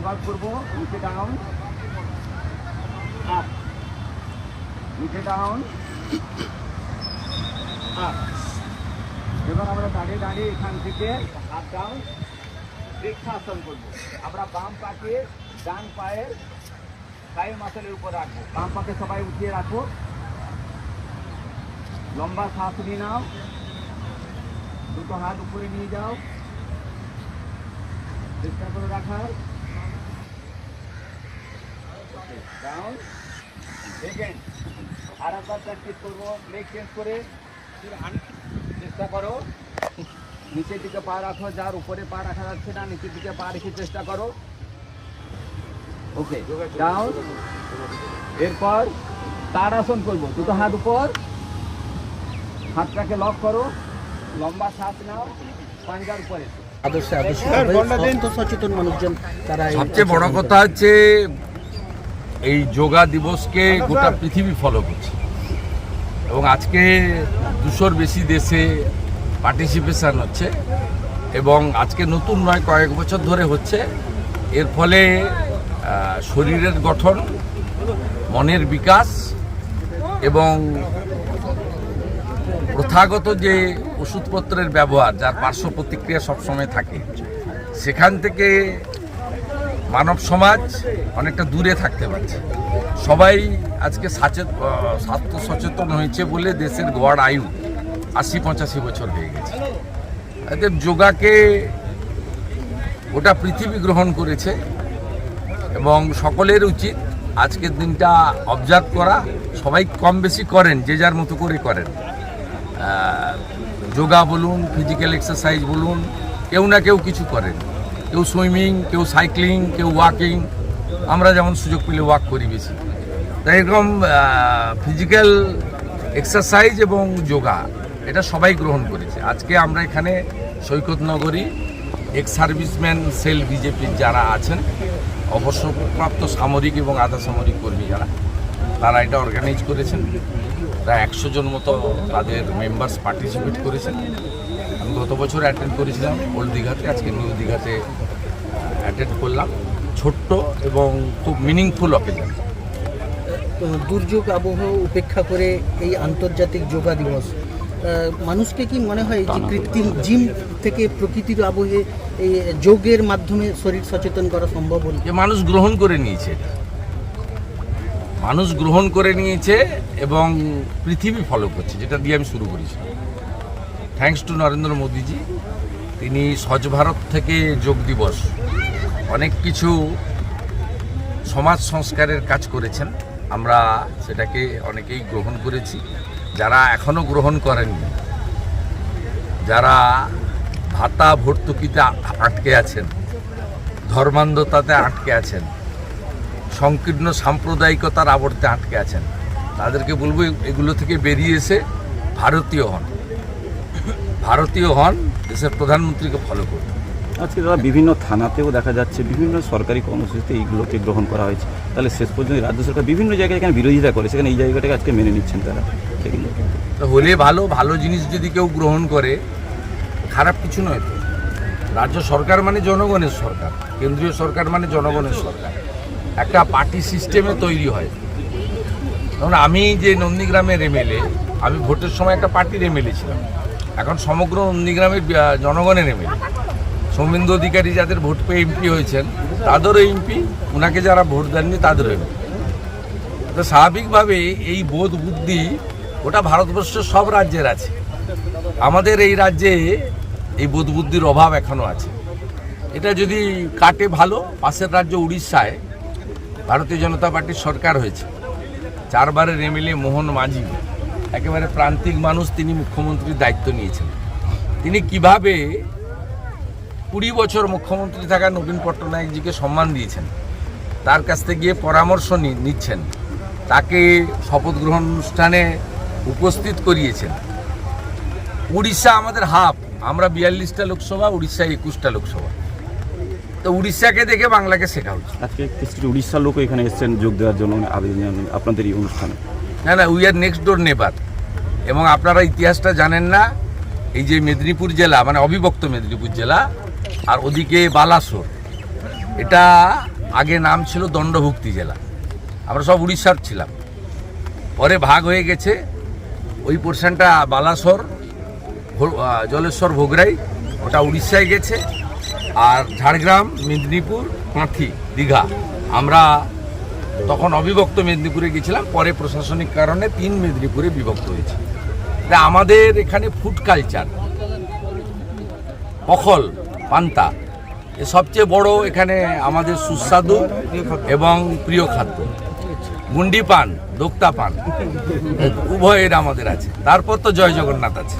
আবার করবো, নিচে ডাউন, আপ, নিচে ডাউন, আপ। এবার আমরা দাঁড়িয়ে দাঁড়িয়ে এখান থেকে হাত ডাউন বৃক্ষাসন করবো। আমরা বাম পাকে ডান পায়ের পায়ের মাসেলের উপর রাখবো। বাম পাকে সবাই উঠিয়ে রাখো, লম্বা শ্বাস নিয়ে নাও, দুটো হাত উপরে নিয়ে যাও, চেষ্টা করে রাখার। ডাউন, সেকেন্ড আর একবার প্র্যাকটিস করবো, লেগ চেঞ্জ করে চেষ্টা করো। নিচের দিকে পা রাখো, যার উপরে পা রাখা যাচ্ছে না নিচের দিকে পা রেখে চেষ্টা করো। ওকে, ডাউন। এরপর তাড়াসন করবো, দুটো হাত উপর, হাতটাকে লক করো, লম্বা শ্বাস নাও, পাঞ্জার উপরে। সচেতন মানুষজন তারা সবচেয়ে বড় কথা হচ্ছে এই যোগা দিবসকে গোটা পৃথিবী ফলো করছে এবং আজকে 200-র বেশি দেশে পার্টিসিপেশন হচ্ছে এবং আজকে নতুন নয়, কয়েক বছর ধরে হচ্ছে। এর ফলে শরীরের গঠন, মনের বিকাশ এবং প্রথাগত যে ওষুধপত্রের ব্যবহার, যার পার্শ্ব প্রতিক্রিয়া সবসময় থাকে, সেখান থেকে মানব সমাজ অনেকটা দূরে থাকতে পারছে। সবাই আজকে স্বাস্থ্য সচেতন হয়েছে বলে দেশের গড় আয়ু 80-85 বছর হয়ে গেছে। অতএব যোগাকে গোটা পৃথিবী গ্রহণ করেছে এবং সকলের উচিত আজকের দিনটা অবজার্ভ করা। সবাই কম বেশি করেন, যে যার মতো করে করেন। যোগা বলুন, ফিজিক্যাল এক্সারসাইজ বলুন, কেউ না কেউ কিছু করেন। কেউ সুইমিং, কেউ সাইক্লিং, কেউ ওয়াকিং। আমরা যেমন সুযোগ পেলে ওয়াক করি বেশি। তাই এরকম ফিজিক্যাল এক্সারসাইজ এবং যোগা এটা সবাই গ্রহণ করেছে। আজকে আমরা এখানে সৈকতনগরী এক্স সার্ভিসম্যান সেল বিজেপির যারা আছেন, অবসরপ্রাপ্ত সামরিক এবং আধা সামরিক কর্মী যারা, তারা এটা অর্গানাইজ করেছেন। প্রায় 100 জন মতো তাদের মেম্বার্স পার্টিসিপেট করেছেন। আমি গত বছর অ্যাটেন্ড করেছিলাম ওল্ড দীঘাতে, আজকে নিউ দীঘাতে অ্যাটেন্ড করলাম। ছোট্ট এবং খুব মিনিংফুল অকেশন। দুর্যোগ আবহাওয়া উপেক্ষা করে এই আন্তর্জাতিক যোগা দিবস, মানুষকে কি মনে হয় যে কৃত্রিম জিম থেকে প্রকৃতির আবহে এই যোগের মাধ্যমে শরীর সচেতন করা সম্ভব হল? যে মানুষ গ্রহণ করে নিয়েছে, মানুষ গ্রহণ করে নিয়েছে এবং পৃথিবী ফলো করছে, যেটা দিয়ে আমি শুরু করেছি। থ্যাঙ্কস টু নরেন্দ্র মোদীজি। তিনি স্বচ্ছ ভারত থেকে যোগ দিবস অনেক কিছু সমাজ সংস্কারের কাজ করেছেন। আমরা সেটাকে অনেকেই গ্রহণ করেছি। যারা এখনও গ্রহণ করেননি, যারা ভাতা ভর্তুকিতে আটকে আছেন, ধর্মান্ধতাতে আটকে আছেন, সংকীর্ণ সাম্প্রদায়িকতার আবর্তে আটকে আছেন, তাদেরকে বলবো এগুলো থেকে বেরিয়ে এসে ভারতীয় হন, ভারতীয় হন, দেশের প্রধানমন্ত্রীকে ফলো করুন। আজকে দাদা বিভিন্ন থানাতেও দেখা যাচ্ছে বিভিন্ন সরকারি কর্মসূচিতে এইগুলোকে গ্রহণ করা হয়েছে। তাহলে শেষ পর্যন্ত রাজ্য সরকার বিভিন্ন জায়গায় এখানে বিরোধিতা করে, সেখানে এই জায়গাটাকে আজকে মেনে নিচ্ছেন তারা। সেগুলো হলে ভালো, ভালো জিনিস যদি কেউ গ্রহণ করে খারাপ কিছু নয় তো। রাজ্য সরকার মানে জনগণের সরকার, কেন্দ্রীয় সরকার মানে জনগণের সরকার। একটা পার্টি সিস্টেমে তৈরি হয়। ধরুন আমি যে নন্দীগ্রামের এমএলএ, আমি ভোটের সময় একটা পার্টির এমএলএ ছিলাম, এখন সমগ্র নন্দীগ্রামের জনগণের এমএলএ। সৌমেন্দু অধিকারী যাদের ভোট পেয়ে এমপি হয়েছেন তাদেরও এমপি, ওনাকে যারা ভোট দেননি তাদেরও এমপি। তো স্বাভাবিকভাবে এই বোধ বুদ্ধি ওটা ভারতবর্ষের সব রাজ্যের আছে। আমাদের এই রাজ্যে এই বোধ বুদ্ধির অভাব এখনও আছে। এটা যদি কাটে ভালো। পাশের রাজ্য উড়িষ্যায় ভারতীয় জনতা পার্টির সরকার হয়েছে, 4 বারের এমএলএ মোহন মাঝি, একেবারে প্রান্তিক মানুষ, তিনি মুখ্যমন্ত্রীর দায়িত্ব নিয়েছেন। তিনি কিভাবে 20 বছর মুখ্যমন্ত্রী থাকা নবীন পট্টনায়কজিকে সম্মান দিয়েছেন, তার কাছ থেকে গিয়ে পরামর্শ নিচ্ছেন, তাকে শপথ গ্রহণ অনুষ্ঠানে উপস্থিত করিয়েছেন। উড়িষ্যা আমাদের হাফ, আমরা 42টা লোকসভা, উড়িষ্যা 21টা লোকসভা। তো উড়িষ্যাকে দেখে বাংলাকে শেখা উচিত। আজকে কিছু উড়িষ্যার লোক এখানে এসেছেন যোগ দেওয়ার জন্য আবেদন আপনাদের এই অনুষ্ঠানে। না, উই আর নেক্সট ডোর নেবার। এবং আপনারা ইতিহাসটা জানেন না, এই যে মেদিনীপুর জেলা, মানে অবিভক্ত মেদিনীপুর জেলা, আর ওদিকে বালাসোর, এটা আগে নাম ছিল দণ্ডভুক্তি জেলা, আমরা সব উড়িষ্যার ছিলাম, পরে ভাগ হয়ে গেছে। ওই পোর্শনটা বালাসর, জলেশ্বর, ভোগরাই, ওটা উড়িষ্যায় গেছে। আর ঝাড়গ্রাম, মেদিনীপুর, কাঁথি, দীঘা, আমরা তখন অবিভক্ত মেদিনীপুরে গেছিলাম, পরে প্রশাসনিক কারণে 3 মেদিনীপুরে বিভক্ত হয়েছে। তা আমাদের এখানে ফুড কালচার, পখল, পান্তা, এ সবচেয়ে বড় এখানে আমাদের সুস্বাদু এবং প্রিয় খাদ্য। গুন্ডি পান, দোক্তা পান, উভয়ের আমাদের আছে। তারপর তো জয় জগন্নাথ আছে।